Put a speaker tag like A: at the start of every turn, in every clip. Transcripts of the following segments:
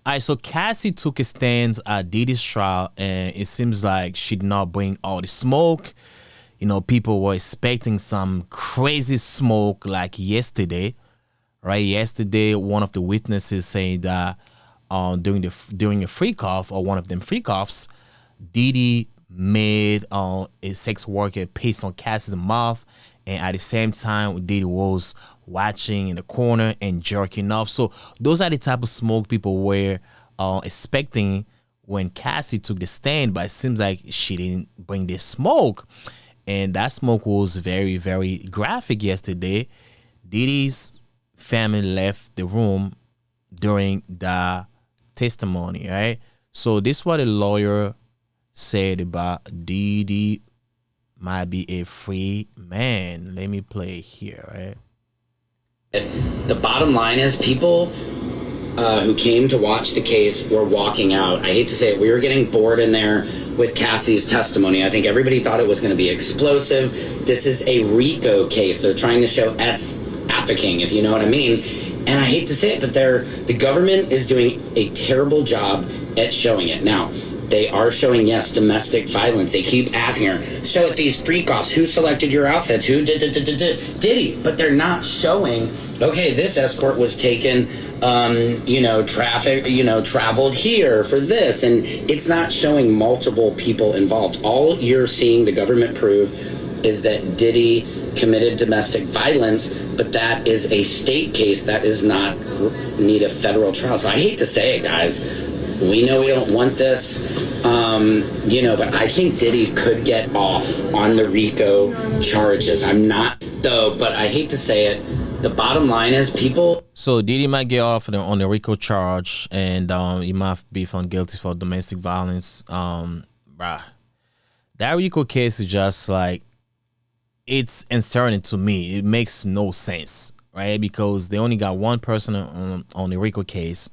A: All right, so Cassie took a stand at Diddy's trial, and it seems like she did not bring all the smoke. You know, people were expecting some crazy smoke like yesterday, right? Yesterday, one of the witnesses saying that during a freak-off, or one of them freak-offs, Diddy made a sex worker piss on Cassie's mouth, and at the same time, Diddy was watching in the corner and jerking off. So those are the type of smoke people were expecting when Cassie took the stand, but it seems like she didn't bring this smoke. And that smoke was very, very graphic yesterday. Diddy's family left the room during the testimony, right? So this is what a lawyer said about Diddy might be a free man. Let me play here, right?
B: The bottom line is people who came to watch the case were walking out. I hate to say it, we were getting bored in there with Cassie's testimony. I think everybody thought it was going to be explosive. This is a RICO case. They're trying to show S-appicking, if you know what I mean. And I hate to say it, but the government is doing a terrible job at showing it. Now, they are showing, yes, domestic violence. They keep asking her, so at these freak-offs, who selected your outfits? Who did Diddy? But they're not showing, okay, this escort was taken, traveled here for this. And it's not showing multiple people involved. All you're seeing the government prove is that Diddy committed domestic violence, but that is a state case. That does not need a federal trial. So I hate to say it, guys. We know we don't want this, but I think Diddy could get off on the RICO charges. I'm not, though, but I hate to say it. The bottom line is people...
A: So Diddy might get off on the RICO charge, and he might be found guilty for domestic violence. That RICO case is just like, it's uncertain to me. It makes no sense, right? Because they only got one person on the RICO case,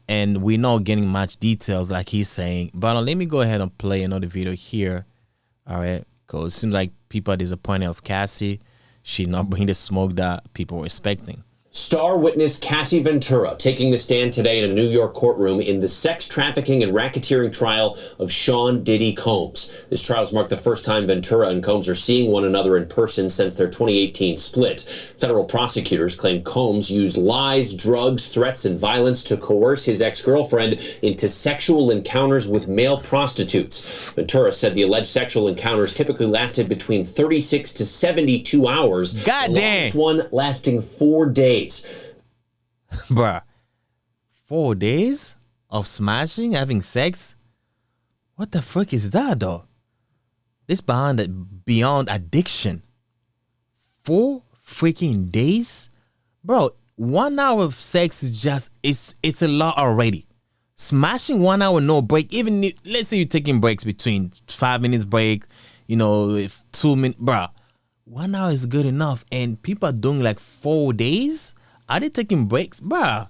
A: and we're not getting much details like he's saying. But let me go ahead and play another video here, all right? Because it seems like people are disappointed of Cassie. She not bring the smoke that people were expecting.
C: Star witness Cassie Ventura taking the stand today in a New York courtroom in the sex trafficking and racketeering trial of Sean Diddy Combs. This trial has marked the first time Ventura and Combs are seeing one another in person since their 2018 split. Federal prosecutors claim Combs used lies, drugs, threats, and violence to coerce his ex-girlfriend into sexual encounters with male prostitutes. Ventura said the alleged sexual encounters typically lasted between 36 to 72 hours.
A: God damn.
C: The longest one lasting 4 days.
A: Bruh, 4 days of smashing, having sex? What the frick is that, though? This beyond addiction. 4 freaking days? Bro, 1 hour of sex is just, it's a lot already. Smashing 1 hour, no break. Even let's say you're taking breaks between 5 minutes break, if 2 minutes, bruh. 1 hour is good enough, and people are doing like 4 days. Are they taking breaks, bruh?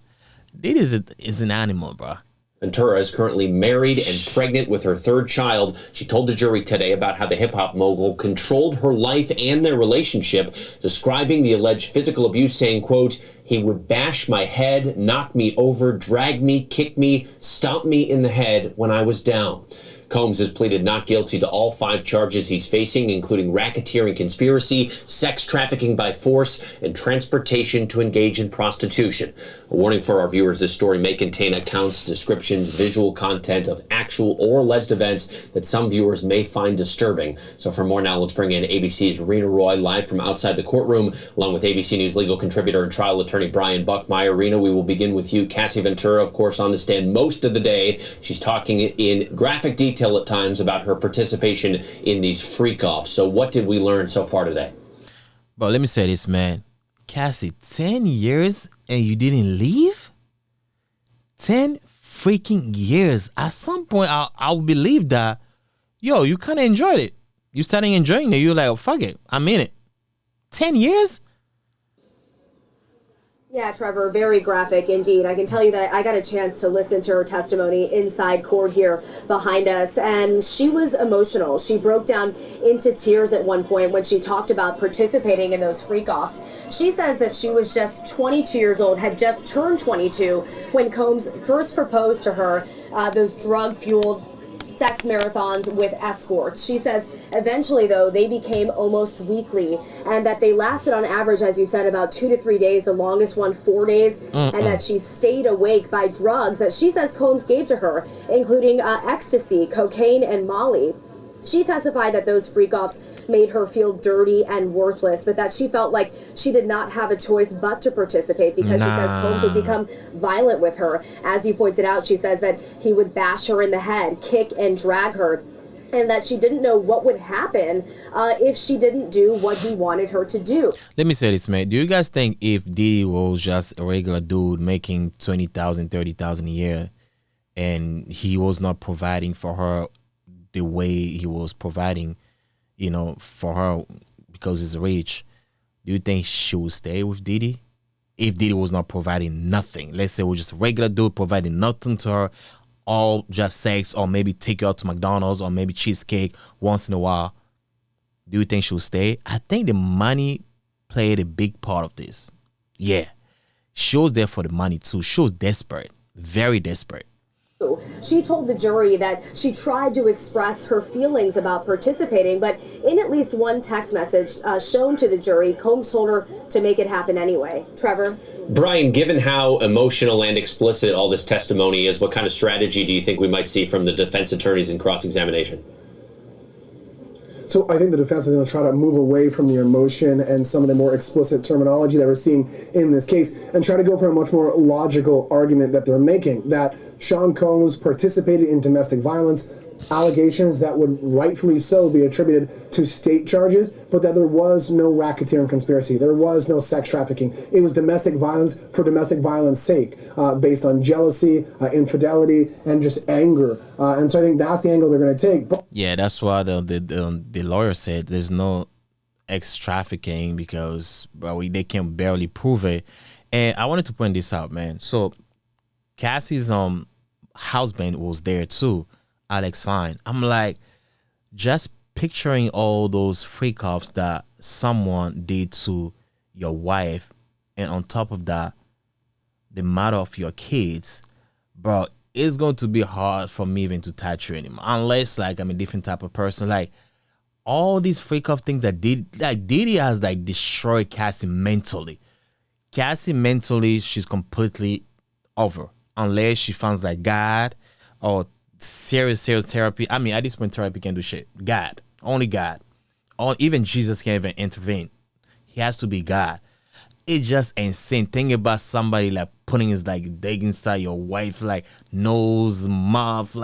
A: Diddy is an animal, bruh.
C: Ventura is currently married and pregnant with her third child. She told the jury today about how the hip-hop mogul controlled her life and their relationship, describing the alleged physical abuse, saying, quote, "He would bash my head, knock me over, drag me, kick me, stomp me in the head when I was down." Combs has pleaded not guilty to all 5 charges he's facing, including racketeering conspiracy, sex trafficking by force, and transportation to engage in prostitution. A warning for our viewers, this story may contain accounts, descriptions, visual content of actual or alleged events that some viewers may find disturbing. So for more now, let's bring in ABC's Rena Roy live from outside the courtroom, along with ABC News legal contributor and trial attorney Brian Buckmeyer. Rena, we will begin with you. Cassie Ventura, of course, on the stand most of the day. She's talking in graphic detail at times about her participation in these freak-offs. So what did we learn so far today?
A: But let me say this, man. Cassie, 10 years and you didn't leave? 10 freaking years. At some point, I'll believe that, you kind of enjoyed it. You started enjoying it. You're like, oh, fuck it. I'm in it. 10 years?
D: Yeah, Trevor, very graphic indeed. I can tell you that I got a chance to listen to her testimony inside court here behind us, and she was emotional. She broke down into tears at one point when she talked about participating in those freak-offs. She says that she was just 22 years old, had just turned 22 when Combs first proposed to her those drug-fueled sex marathons with escorts. She says eventually, though, they became almost weekly, and that they lasted on average, as you said, about 2 to 3 days, the longest one 4 days, and that she stayed awake by drugs that she says Combs gave to her, including ecstasy, cocaine, and Molly. She testified that those freak-offs made her feel dirty and worthless, but that she felt like she did not have a choice but to participate because she says Combs would become violent with her. As you pointed out, she says that he would bash her in the head, kick and drag her, and that she didn't know what would happen if she didn't do what he wanted her to do.
A: Let me say this, man. Do you guys think if Diddy was just a regular dude making $20,000, $30,000 a year, and he was not providing for her the way he was providing, for her because he's rich, do you think she would stay with Diddy? If Diddy was not providing nothing, let's say it was just a regular dude providing nothing to her, all just sex, or maybe take her out to McDonald's or maybe cheesecake once in a while, do you think she would stay? I think the money played a big part of this. Yeah. She was there for the money too. She was desperate, very desperate.
D: She told the jury that she tried to express her feelings about participating, but in at least one text message shown to the jury, Combs told her to make it happen anyway. Trevor?
C: Brian, given how emotional and explicit all this testimony is, what kind of strategy do you think we might see from the defense attorneys in cross-examination?
E: So I think the defense is going to try to move away from the emotion and some of the more explicit terminology that we're seeing in this case and try to go for a much more logical argument that they're making, that Sean Combs participated in domestic violence, allegations that would rightfully so be attributed to state charges, but that there was no racketeering conspiracy. There was no sex trafficking. It was domestic violence for domestic violence sake, based on jealousy, infidelity, and just anger. And so I think that's the angle they're going to take. But
A: yeah, that's why the lawyer said there's no ex trafficking because they can barely prove it. And I wanted to point this out, man. So Cassie's husband was there too, Alex Fine. I'm like, just picturing all those freak-offs that someone did to your wife, and on top of that, the mother of your kids, bro, it's going to be hard for me even to touch you anymore. Unless, I'm a different type of person. All these freak-off things that Diddy has, destroyed Cassie mentally. Cassie mentally, she's completely over. Unless she finds, God or serious therapy. I mean, at this point, therapy can't do shit. God. Only God. Or even Jesus can't even intervene. He has to be God. It's just insane. Think about somebody putting his dick inside your wife, nose, mouth,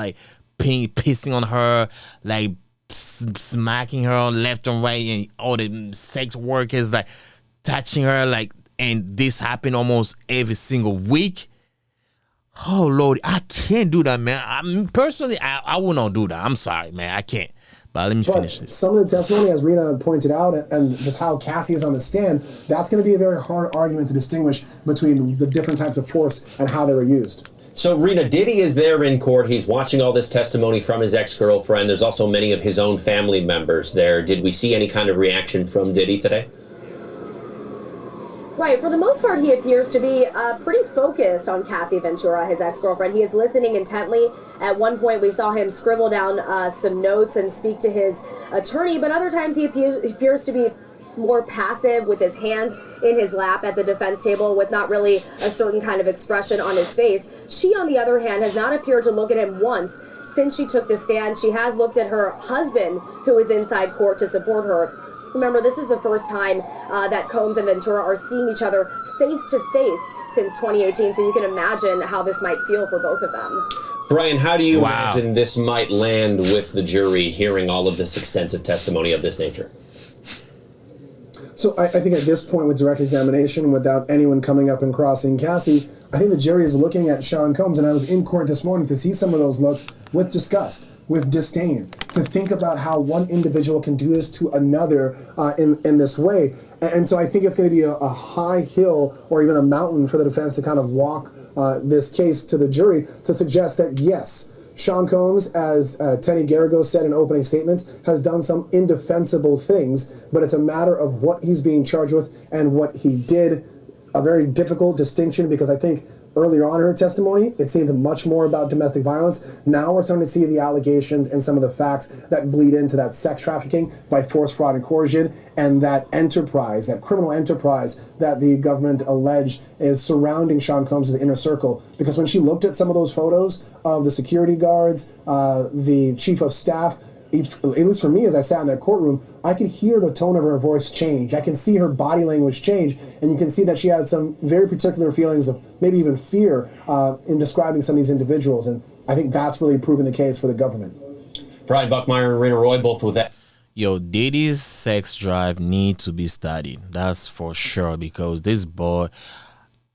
A: pissing on her, smacking her on left and right, and all the sex workers touching her, and this happened almost every single week. Oh Lord, I can't do that, man. Personally, I will not do that. I'm sorry, man. I can't. But let me finish this.
E: Some of the testimony, as Rena pointed out, and just how Cassie is on the stand, that's going to be a very hard argument to distinguish between the different types of force and how they were used.
C: So, Rena, Diddy is there in court. He's watching all this testimony from his ex-girlfriend. There's also many of his own family members there. Did we see any kind of reaction from Diddy today?
D: Right. For the most part, he appears to be pretty focused on Cassie Ventura, his ex-girlfriend. He is listening intently. At one point, we saw him scribble down some notes and speak to his attorney, but other times he appears to be more passive with his hands in his lap at the defense table with not really a certain kind of expression on his face. She, on the other hand, has not appeared to look at him once since she took the stand. She has looked at her husband, who is inside court to support her. Remember, this is the first time that Combs and Ventura are seeing each other face-to-face since 2018, so you can imagine how this might feel for both of them.
C: Brian, how do you imagine this might land with the jury hearing all of this extensive testimony of this nature?
E: So I think at this point with direct examination, without anyone coming up and crossing Cassie, I think the jury is looking at Sean Combs, and I was in court this morning to see some of those looks with disgust, with disdain, to think about how one individual can do this to another in this way. And so I think it's going to be a high hill or even a mountain for the defense to kind of walk this case to the jury to suggest that, yes, Sean Combs, as Tenny Garrigo said in opening statements, has done some indefensible things, but it's a matter of what he's being charged with and what he did. A very difficult distinction, because I think earlier on in her testimony, it seemed much more about domestic violence. Now we're starting to see the allegations and some of the facts that bleed into that sex trafficking by force, fraud, and coercion, and that enterprise, that criminal enterprise that the government alleged is surrounding Sean Combs' inner circle. Because when she looked at some of those photos of the security guards, the chief of staff, at least for me, as I sat in that courtroom, I could hear the tone of her voice change. I can see her body language change, and you can see that she had some very particular feelings of maybe even fear in describing some of these individuals, and I think that's really proven the case for the government.
C: Brian Buckmeyer and Rena Roy, both with that.
A: Yo, Diddy's sex drive need to be studied. That's for sure, because this boy,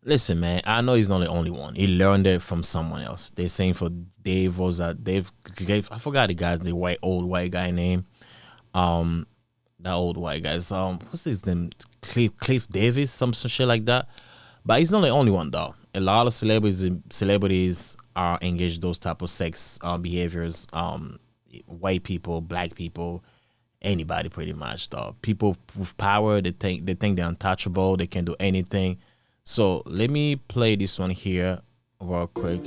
A: listen, man, I know he's not the only one. He learned it from someone else. They're saying for Dave, was that Dave, I forgot the guy's, the old white guy name. That old white guy's, what's his name? Cliff Davis, some shit like that. But he's not the only one, though. A lot of celebrities are engaged in those type of sex behaviors. White people, black people, anybody pretty much, though. People with power, they think they're untouchable. They can do anything. So let me play this one here real quick.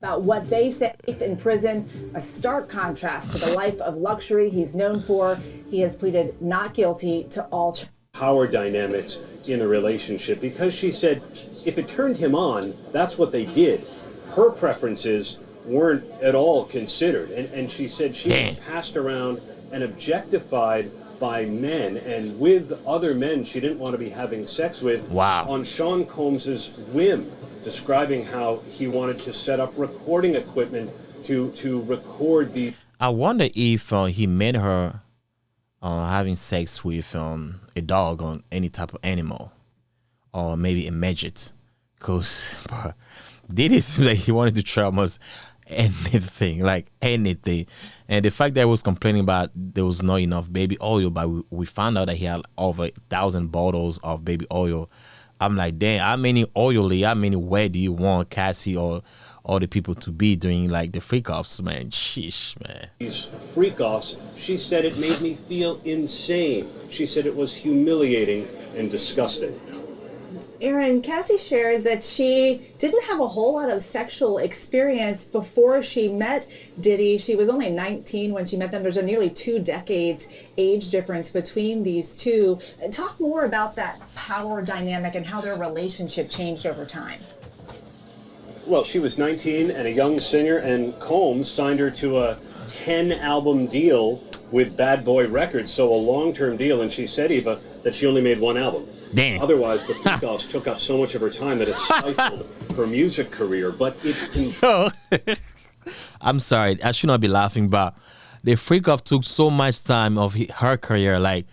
F: About what they say in prison, a stark contrast to the life of luxury he's known for. He has pleaded not guilty to all
G: power dynamics in the relationship, because she said if it turned him on, that's what they did. Her preferences weren't at all considered. And she said she was passed around and objectified by men, and with other men she didn't want to be having sex with.
A: Wow.
G: On Sean Combs' whim, describing how he wanted to set up recording equipment to record the...
A: I wonder if he made her having sex with a dog or any type of animal, or maybe a midget, because Diddy seems like he wanted to try almost anything, and the fact that he was complaining about there was not enough baby oil, but we found out that he had over 1,000 bottles of baby oil. I'm like, damn, how many where do you want Cassie or all the people to be doing like the freakoffs, man? Sheesh, man.
G: These freakoffs, she said it made me feel insane. She said it was humiliating and disgusting.
F: Aaron, Cassie shared that she didn't have a whole lot of sexual experience before she met Diddy. She was only 19 when she met them. There's a nearly 2 decades age difference between these two. Talk more about that power dynamic and how their relationship changed over time.
G: Well, she was 19 and a young singer, and Combs signed her to a 10-album deal with Bad Boy Records, so a long-term deal, and she said, Eva, that she only made 1 album.
A: Damn.
G: Otherwise, the freakoffs took up so much of her time that it stifled her music career, but it controlled.
A: I'm sorry, I should not be laughing, but the freakoff took so much time of her career. Like,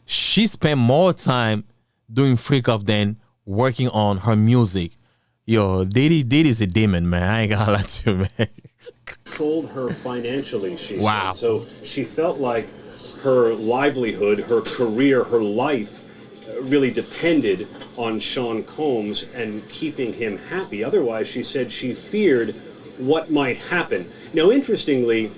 A: she spent more time doing freakoff than working on her music. Yo, Diddy's a demon, man. I ain't gonna lie to you, man.
G: Controlled her financially, she
A: wow.
G: said. So she felt like her livelihood, her career, her life really depended on Sean Combs and keeping him happy. Otherwise, she said she feared what might happen. Now, interestingly,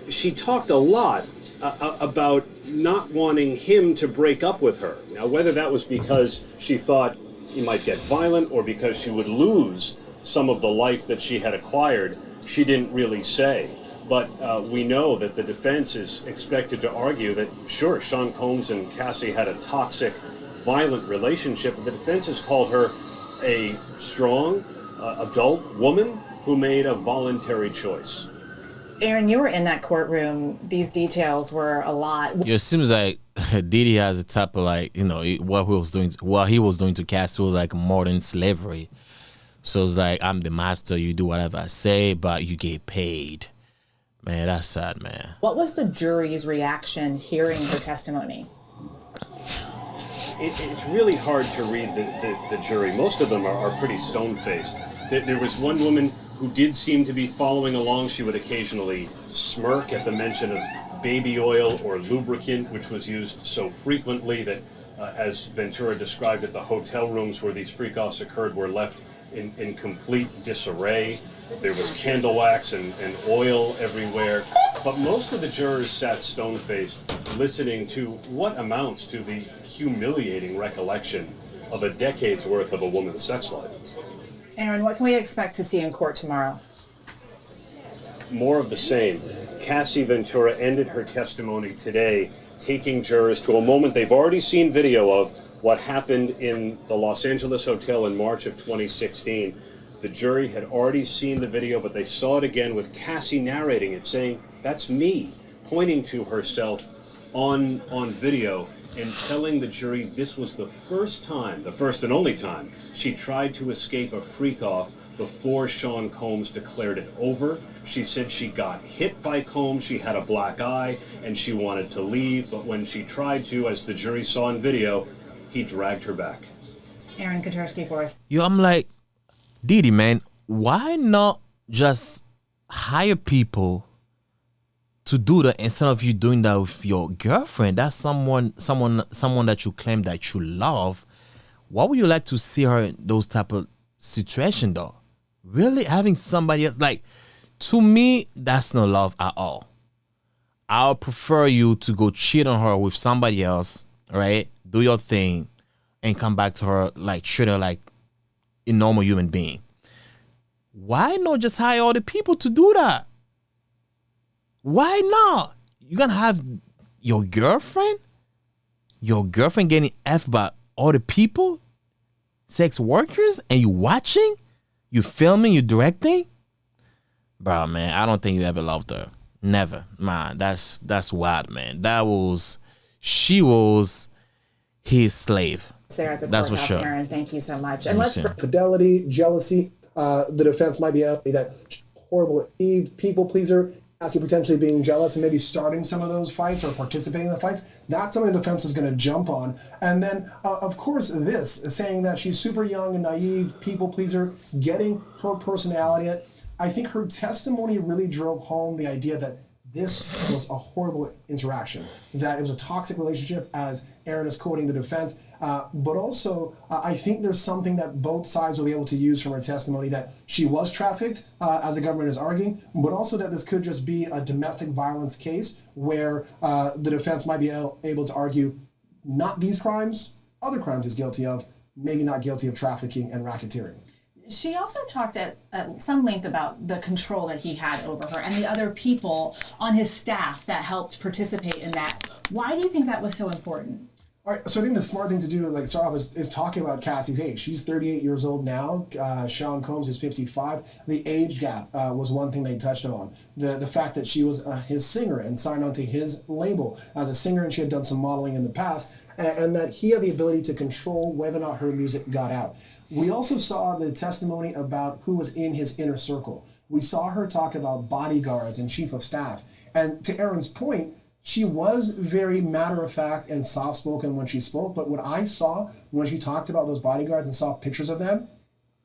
G: she talked a lot about not wanting him to break up with her. Now, whether that was because she thought he might get violent or because she would lose some of the life that she had acquired, she didn't really say. But we know that the defense is expected to argue that, sure, Sean Combs and Cassie had a toxic, violent relationship, but the defense has called her a strong, adult woman who made a voluntary choice.
F: Aaron, you were in that courtroom. These details were a lot.
A: It seems like Diddy has a type of what he was doing to Cassie was like modern slavery. So it's like, I'm the master, you do whatever I say, but you get paid. Man, that's sad, man.
F: What was the jury's reaction hearing her testimony?
G: It's really hard to read the jury. Most of them are pretty stone-faced. There was one woman who did seem to be following along. She would occasionally smirk at the mention of baby oil or lubricant, which was used so frequently that as Ventura described it, the hotel rooms where these freak-offs occurred were left in complete disarray. There was candle wax and oil everywhere. But most of the jurors sat stone-faced, listening to what amounts to the humiliating recollection of a decade's worth of a woman's sex life.
F: Aaron, what can we expect to see in court tomorrow?
G: More of the same. Cassie Ventura ended her testimony today, taking jurors to a moment they've already seen video of, what happened in the Los Angeles hotel in March of 2016. The jury had already seen the video, but they saw it again with Cassie narrating it, saying, "That's me," pointing to herself on video and telling the jury this was the first time, the first and only time, she tried to escape a freak-off before Sean Combs declared it over. She said she got hit by Combs, she had a black eye, and she wanted to leave, but when she tried to, as the jury saw in video, he dragged her back.
F: Aaron Kotarski for us.
A: Yo, I'm like, Diddy, man, why not just hire people to do that instead of you doing that with your girlfriend? That's someone that you claim that you love. Why would you like to see her in those type of situation though? Really having somebody else, like, to me, that's no love at all. I'll prefer you to go cheat on her with somebody else, right? Do your thing and come back to her, like, treat her like a normal human being. Why not just hire all the people to do that? Why not? You're gonna have your girlfriend getting F by all the people, sex workers, and you watching, you filming, you directing? Bro, man, I don't think you ever loved her. Never. Man, that's wild, man. She was his slave.
F: There at the
A: That's for
F: courthouse,
A: sure.
F: Aaron. Thank you so much. And let's
E: Fidelity, jealousy. The defense might be that horrible people pleaser, Cassie potentially being jealous and maybe starting some of those fights or participating in the fights. That's something the defense is going to jump on. And then, of course, this saying that she's super young and naive, people pleaser, getting her personality. I think her testimony really drove home the idea that this was a horrible interaction, that it was a toxic relationship, as Aaron is quoting the defense. But also, I think there's something that both sides will be able to use from her testimony, that she was trafficked, as the government is arguing, but also that this could just be a domestic violence case where the defense might be able to argue not these crimes, other crimes he's guilty of, maybe not guilty of trafficking and racketeering.
F: She also talked at some length about the control that he had over her and the other people on his staff that helped participate in that. Why do you think that was so important?
E: All right, so I think the smart thing to do, like, start off is talking about Cassie's age. She's 38 years old now. Sean Combs is 55. The age gap was one thing they touched on. The fact that she was his singer and signed onto his label as a singer, and she had done some modeling in the past, and that he had the ability to control whether or not her music got out. We also saw the testimony about who was in his inner circle. We saw her talk about bodyguards and chief of staff. And to Aaron's point, she was very matter-of-fact and soft-spoken when she spoke, but what I saw when she talked about those bodyguards and saw pictures of them,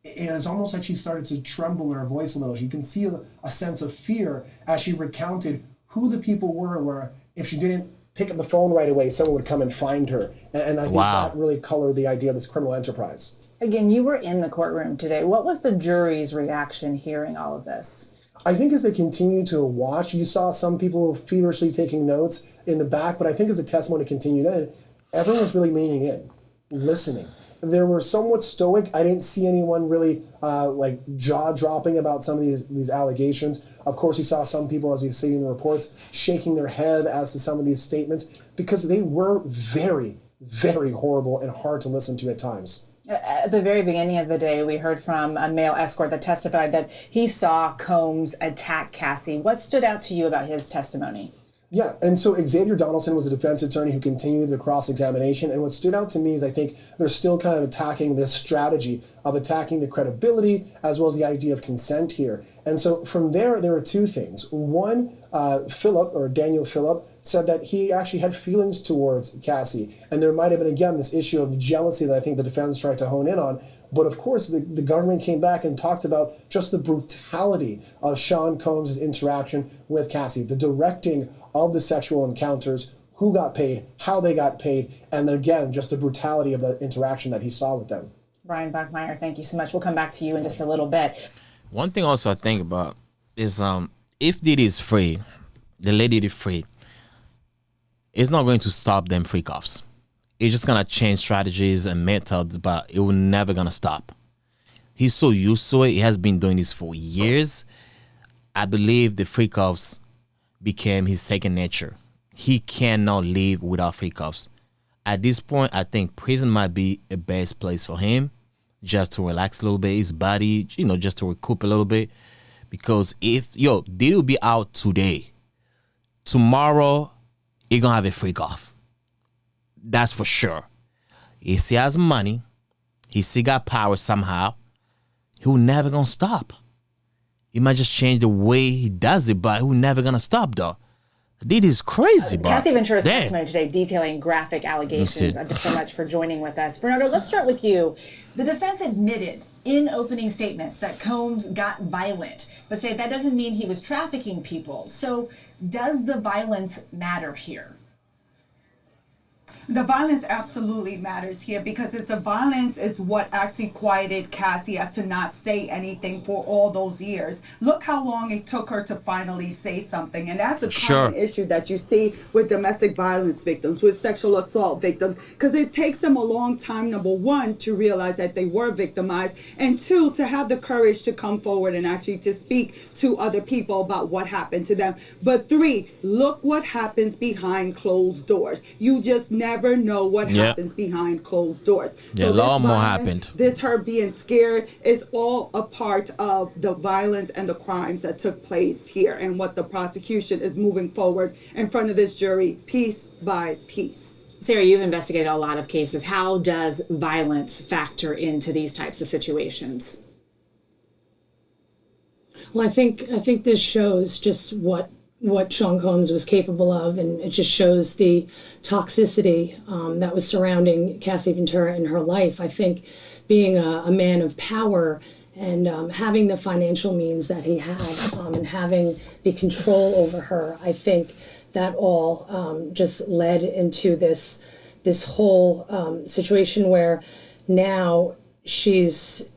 E: it's almost like she started to tremble in her voice a little. You can see a sense of fear as she recounted who the people were, where if she didn't pick up the phone right away, someone would come and find her. And I think that really colored the idea of this criminal enterprise.
F: Again, you were in the courtroom today. What was the jury's reaction hearing all of this?
E: I think as they continue to watch, you saw some people feverishly taking notes in the back, but I think as the testimony continued in, everyone was really leaning in, listening. They were somewhat stoic. I didn't see anyone really like jaw-dropping about some of these allegations. Of course, you saw some people, as we see in the reports, shaking their head as to some of these statements because they were very, very horrible and hard to listen to at times.
F: At the very beginning of the day, we heard from a male escort that testified that he saw Combs attack Cassie. What stood out to you about his testimony?
E: Yeah, and so Xavier Donaldson was the defense attorney who continued the cross-examination, and what stood out to me is I think they're still kind of attacking this strategy of attacking the credibility as well as the idea of consent here. And so from there were two things. One, Daniel Phillip, said that he actually had feelings towards Cassie, and there might have been, again, this issue of jealousy that I think the defense tried to hone in on. But of course, the government came back and talked about just the brutality of Sean Combs' interaction with Cassie, the directing of the sexual encounters, who got paid, how they got paid, and again, just the brutality of the interaction that he saw with them.
F: Brian Bachmeyer, thank you so much. We'll come back to you in just a little bit.
A: One thing also I think about is if Diddy is free, the lady is free, it's not going to stop them freakoffs. It's just gonna change strategies and methods, but it will never gonna stop. He's so used to it. He has been doing this for years. I believe the freakoffs became his second nature. He cannot live without freakoffs. At this point, I think prison might be the best place for him, just to relax a little bit, his body, just to recoup a little bit. Because Diddy will be out today. Tomorrow, he gonna have a freak-off. That's for sure. He still has money. He still got power somehow. He will never gonna stop. He might just change the way he does it, but he will never gonna stop though. Diddy is crazy, bro.
F: Cassie Ventura's testimony today detailing graphic allegations. Thank you so much for joining with us. Bernardo, let's start with you. The defense admitted in opening statements that Combs got violent, but say that doesn't mean he was trafficking people. So does the violence matter here?
H: The violence absolutely matters here, because it's the violence is what actually quieted Cassie as to not say anything for all those years. Look how long it took her to finally say something. And that's a common issue that you see with domestic violence victims, with sexual assault victims, because it takes them a long time, number one, to realize that they were victimized, and two, to have the courage to come forward and actually to speak to other people about what happened to them. But three, look what happens behind closed doors. You just never know what happens behind closed doors.
A: Yeah, a lot more happened.
H: This her being scared is all a part of the violence and the crimes that took place here, and what the prosecution is moving forward in front of this jury piece by piece.
F: Sarah, you've investigated a lot of cases. How does violence factor into these types of situations?
I: Well, I think this shows just what Sean Combs was capable of, and it just shows the toxicity that was surrounding Cassie Ventura in her life. I think being a man of power and having the financial means that he had, and having the control over her, I think that all just led into this whole situation where now she has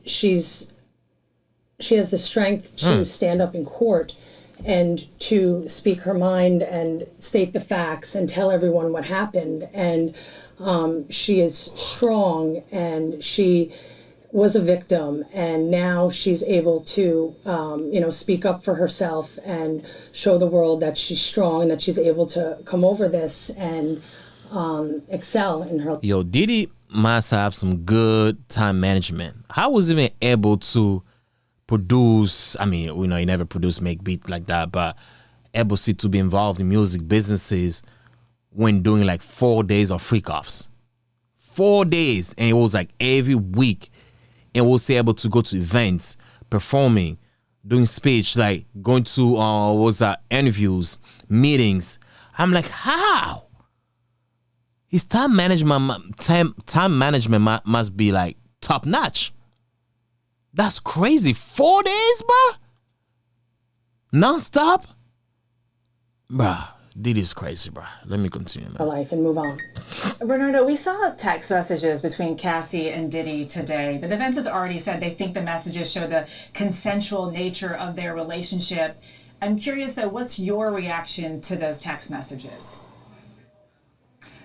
I: the strength to stand up in court and to speak her mind and state the facts and tell everyone what happened. And she is strong, and she was a victim, and now she's able to speak up for herself and show the world that she's strong and that she's able to come over this and excel in her.
A: Diddy must have some good time management. How was he even able to produce? I mean, we know he never produced, make beat like that, but able to be involved in music businesses when doing like 4 days of freakoffs. 4 days, and it was like every week, and was able to go to events, performing, doing speech, like going to interviews, meetings. I'm like, how? His time management must be like top notch. That's crazy. 4 days, bro? Non-stop? Bruh, Diddy's crazy, bruh. Let me continue, man.
I: Life and move on.
F: Bernardo, we saw text messages between Cassie and Diddy today. The defense has already said they think the messages show the consensual nature of their relationship. I'm curious, though, what's your reaction to those text messages?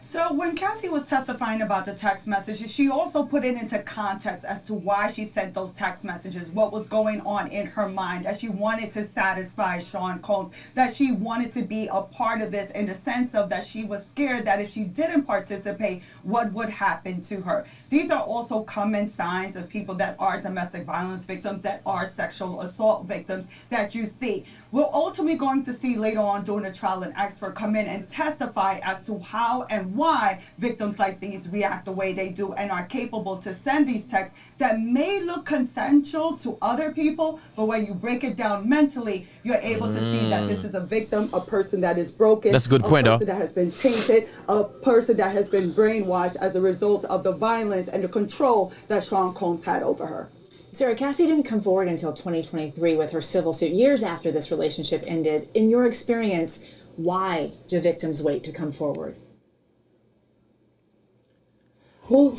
H: So when Cassie was testifying about the text messages, she also put it into context as to why she sent those text messages, what was going on in her mind, that she wanted to satisfy Sean Combs, that she wanted to be a part of this in the sense of that she was scared that if she didn't participate, what would happen to her. These are also common signs of people that are domestic violence victims, that are sexual assault victims that you see. We're ultimately going to see later on during the trial an expert come in and testify as to how and why victims like these react the way they do and are capable to send these texts that may look consensual to other people, but when you break it down mentally, you're able to see that this is a victim, a person that is broken,
A: that's a good point,
H: a person that has been tainted, a person that has been brainwashed as a result of the violence and the control that Sean Combs had over her.
F: Sarah, Cassie didn't come forward until 2023 with her civil suit, years after this relationship ended. In your experience, why do victims wait to come forward?
I: Well,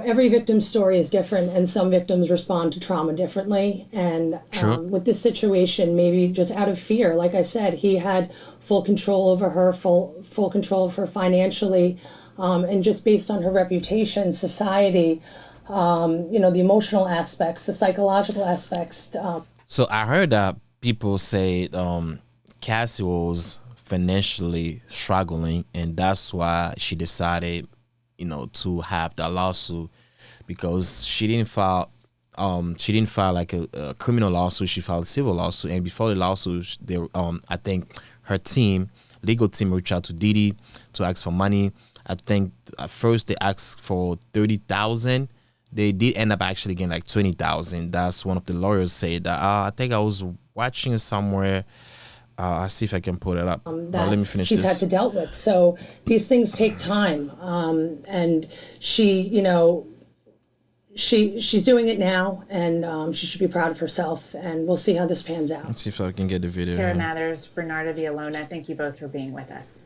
I: every victim's story is different, and some victims respond to trauma differently. And with this situation, maybe just out of fear, like I said, he had full control over her, full control of her financially, and just based on her reputation, society, the emotional aspects, the psychological aspects.
A: So I heard that people say Cassie was financially struggling, and that's why she decided to have that lawsuit, because she didn't file like a criminal lawsuit. She filed a civil lawsuit, and before the lawsuit, I think her legal team reached out to Diddy to ask for money. I think at first they asked for $30,000. They did end up actually getting like $20,000. That's one of the lawyers said that. I think I was watching it somewhere. I'll see if I can pull it up. Let me finish
I: she's
A: this.
I: had to dealt with. So these things take time, and she, she's doing it now, and she should be proud of herself. And we'll see how this pans out.
A: Let's see if I can get the video.
J: Sarah Mathers, Bernardo Villalona, thank you both for being with us.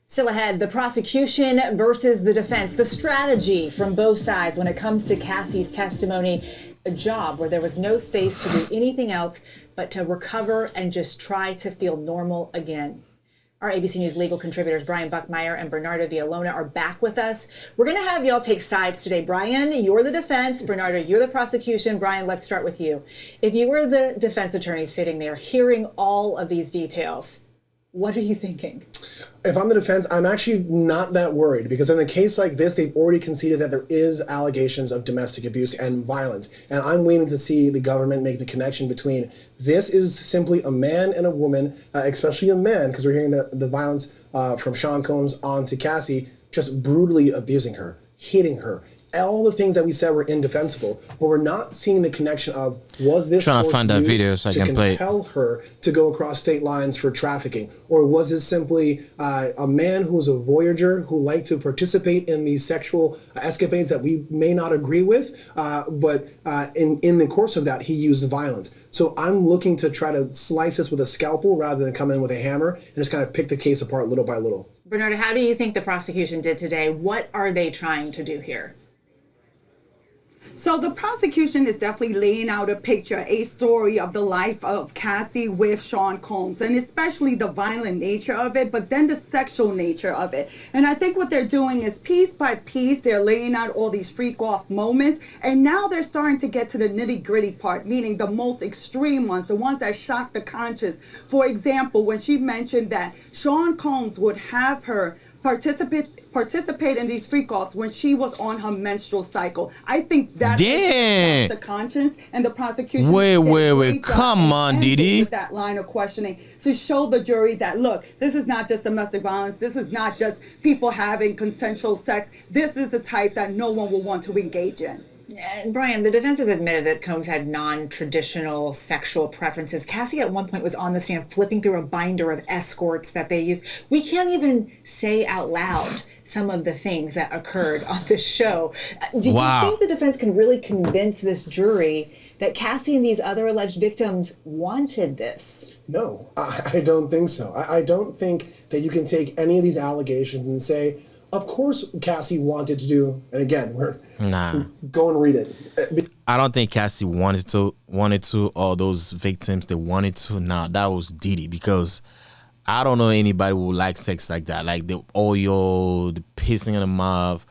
J: Still ahead, the prosecution versus the defense, the strategy from both sides when it comes to Cassie's testimony, a job where there was no space to do anything else but to recover and just try to feel normal again. Our ABC News legal contributors, Brian Buckmeyer and Bernardo Villalona, are back with us. We're going to have y'all take sides today. Brian, you're the defense. Bernardo, you're the prosecution. Brian, let's start with you. If you were the defense attorney sitting there hearing all of these details, what are you thinking?
E: If I'm the defense, I'm actually not that worried, because in a case like this, they've already conceded that there is allegations of domestic abuse and violence. And I'm waiting to see the government make the connection between this is simply a man and a woman, especially a man, because we're hearing the violence from Sean Combs onto Cassie, just brutally abusing her, hitting her. All the things that we said were indefensible, but we're not seeing the connection of, was this
A: trying to find that video so I can play it,
E: compel her to go across state lines for trafficking, or was this simply a man who was a voyager who liked to participate in these sexual escapades that we may not agree with, but in the course of that he used violence. So I'm looking to try to slice this with a scalpel rather than come in with a hammer and just kind of pick the case apart little by little.
J: Bernardo, how do you think the prosecution did today? What are they trying to do here?
H: So the prosecution is definitely laying out a picture, a story of the life of Cassie with Sean Combs, and especially the violent nature of it, but then the sexual nature of it. And I think what they're doing is piece by piece, they're laying out all these freak-off moments, and now they're starting to get to the nitty-gritty part, meaning the most extreme ones, the ones that shock the conscience. For example, when she mentioned that Sean Combs would have her participate in these freak-offs when she was on her menstrual cycle. I think that's the conscience, and the prosecution.
A: Wait, come on, Diddy.
H: With that line of questioning to show the jury that, look, this is not just domestic violence. This is not just people having consensual sex. This is the type that no one will want to engage in.
J: And Brian, the defense has admitted that Combs had non-traditional sexual preferences. Cassie at one point was on the stand flipping through a binder of escorts that they used. We can't even say out loud some of the things that occurred on this show. Do you think the defense can really convince this jury that Cassie and these other alleged victims wanted this?
E: No, I don't think so. I don't think that you can take any of these allegations and say, of course Cassie wanted to do, and again, go and read it.
A: I don't think Cassie wanted to, or those victims, they wanted to. Nah, that was Diddy, because I don't know anybody who likes sex like that. Like the oil, the pissing in the mouth,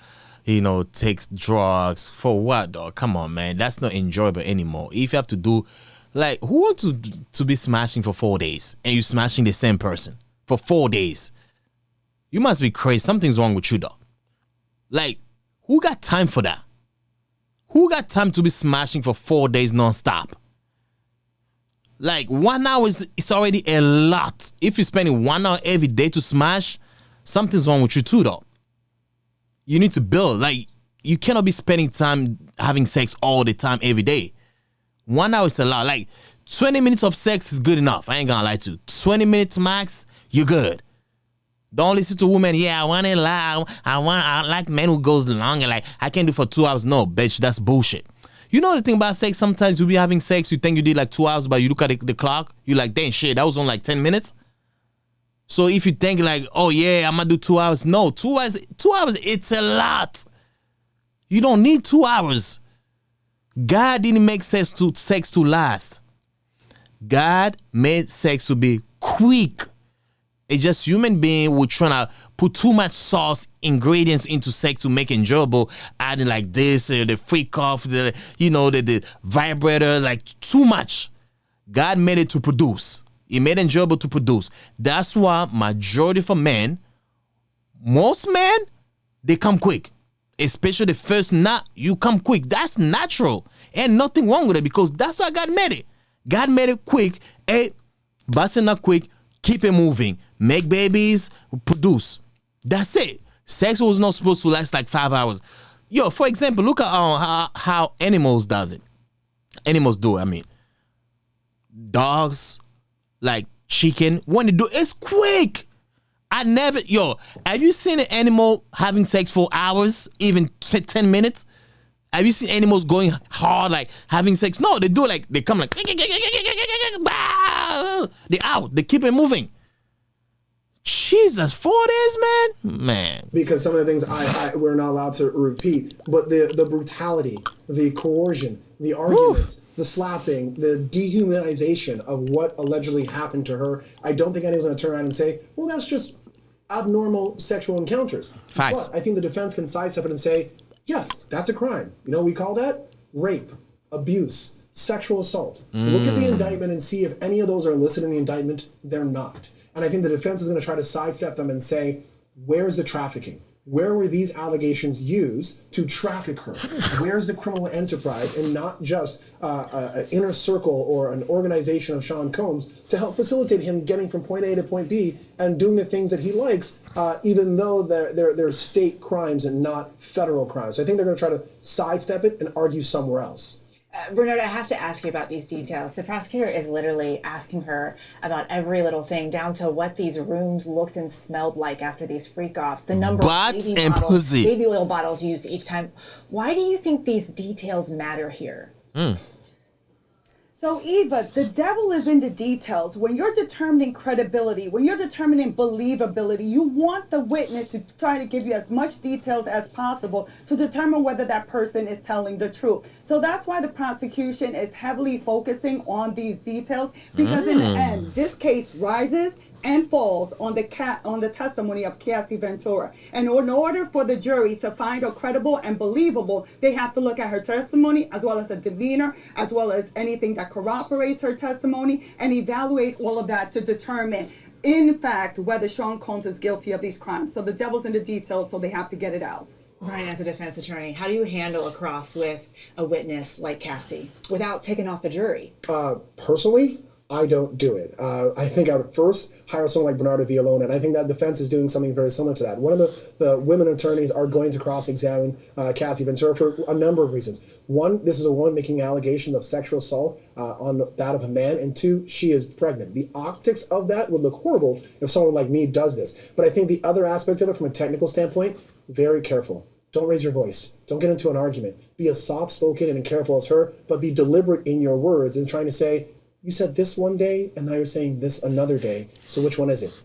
A: takes drugs. For what, dog? Come on, man. That's not enjoyable anymore. If you have to do, like, who wants to be smashing for 4 days and you smashing the same person for 4 days? You must be crazy. Something's wrong with you, dog. Like, who got time for that? Who got time to be smashing for 4 days nonstop? Like, 1 hour it's already a lot. If you're spending 1 hour every day to smash, something's wrong with you too, dog. You need to build. Like, you cannot be spending time having sex all the time every day. 1 hour is a lot. Like, 20 minutes of sex is good enough. I ain't gonna lie to you. 20 minutes max, you're good. Don't listen to women. Yeah, I want it loud. I like men who goes longer. Like, I can't do for 2 hours. No, bitch, that's bullshit. You know the thing about sex? Sometimes you'll be having sex, you think you did like 2 hours, but you look at the clock, you're like, dang shit, that was on like 10 minutes. So if you think like, oh yeah, I'm gonna do 2 hours. No, 2 hours, it's a lot. You don't need 2 hours. God didn't make sex to last. God made sex to be quick. It's just human being who trying to put too much sauce ingredients into sex to make it enjoyable, adding like this, the freak off, the vibrator, like too much. God made it to produce. He made it enjoyable to produce. That's why majority of men, most men, they come quick. Especially the first nut, you come quick. That's natural. And nothing wrong with it because that's how God made it. God made it quick. Hey, busting up quick, keep it moving. Make babies, produce. That's it. Sex was not supposed to last like 5 hours. Yo, for example, look at how animals does it. Animals do it, I mean. Dogs, like chicken, when they do it's quick. Have you seen an animal having sex for hours, even 10 minutes? Have you seen animals going hard, like having sex? No, they do it like, they come like, they out, they keep it moving. Jesus, 4 days, man.
E: Because some of the things we're not allowed to repeat, but the brutality, the coercion, the arguments, the slapping, the dehumanization of what allegedly happened to her, I don't think anyone's going to turn around and say, well, that's just abnormal sexual encounters.
A: Facts.
E: But I think the defense can sidestep it and say, yes, that's a crime. You know what we call that? Rape, abuse, sexual assault. Look at the indictment and see if any of those are listed in the indictment. They're not. And I think the defense is going to try to sidestep them and say, where's the trafficking? Where were these allegations used to traffic her? Where's the criminal enterprise and not just an inner circle or an organization of Sean Combs to help facilitate him getting from point A to point B and doing the things that he likes, even though they're state crimes and not federal crimes. So I think they're going to try to sidestep it and argue somewhere else.
J: Bernard, I have to ask you about these details. The prosecutor is literally asking her about every little thing, down to what these rooms looked and smelled like after these freak-offs, the number
A: Butts
J: of baby oil bottles used each time. Why do you think these details matter here?
H: So, Eva, the devil is in the details. When you're determining credibility, when you're determining believability, you want the witness to try to give you as much details as possible to determine whether that person is telling the truth. So that's why the prosecution is heavily focusing on these details, because in the end, this case rises and falls on the testimony of Cassie Ventura. And in order for the jury to find her credible and believable, they have to look at her testimony as well as her demeanor, as well as anything that corroborates her testimony, and evaluate all of that to determine, in fact, whether Sean Combs is guilty of these crimes. So the devil's in the details, so they have to get it out.
J: Brian, as a defense attorney, how do you handle a cross with a witness like Cassie without taking off the jury?
E: Personally, I don't do it. I think I would first hire someone like Bernardo Villalona, and I think that defense is doing something very similar to that. One of the women attorneys are going to cross-examine Cassie Ventura for a number of reasons. One, this is a woman making allegations of sexual assault on that of a man, and two, she is pregnant. The optics of that would look horrible if someone like me does this. But I think the other aspect of it from a technical standpoint, very careful. Don't raise your voice. Don't get into an argument. Be as soft-spoken and careful as her, but be deliberate in your words and trying to say, you said this one day, and now you're saying this another day. So which one is it?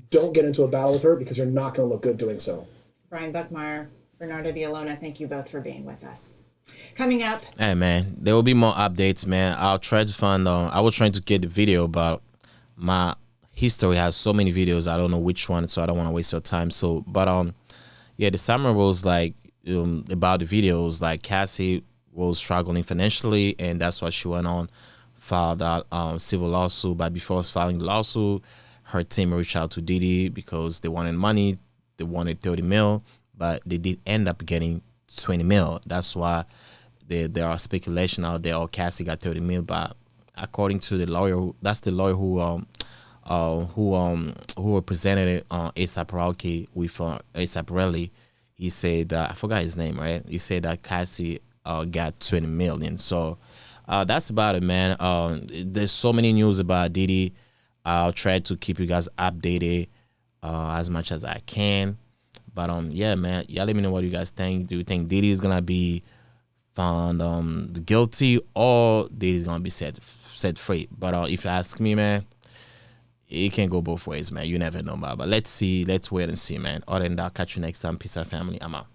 E: Don't get into a battle with her because you're not going to look good doing so.
J: Brian Buckmeyer, Bernardo Villalona, thank you both for being with us. Coming up.
A: Hey, man, there will be more updates, man. I'll try to find, I was trying to get the video, but my history has so many videos. I don't know which one, so I don't want to waste your time. So, but, yeah, the summer was like, about the videos, like Cassie was struggling financially, and that's why she went on. Filed a civil lawsuit, but before filing the lawsuit, her team reached out to Diddy because they wanted money. They wanted 30 mil, but they did end up getting 20 mil. That's why there are speculation out there. Oh, Cassie got 30 mil, but according to the lawyer, that's the lawyer who represented A$AP Rocky with A$AP Rocky. He said I forgot his name, right? He said that Cassie got 20 million. So. That's about it, man. There's so many news about Diddy. I'll try to keep you guys updated as much as I can. But yeah, man, y'all let me know what you guys think. Do you think Diddy is gonna be found guilty or Diddy's gonna be set free? But if you ask me, man, it can go both ways, man. You never know, man. But let's see. Let's wait and see, man. Other than that, catch you next time. Peace out, family. I'm out.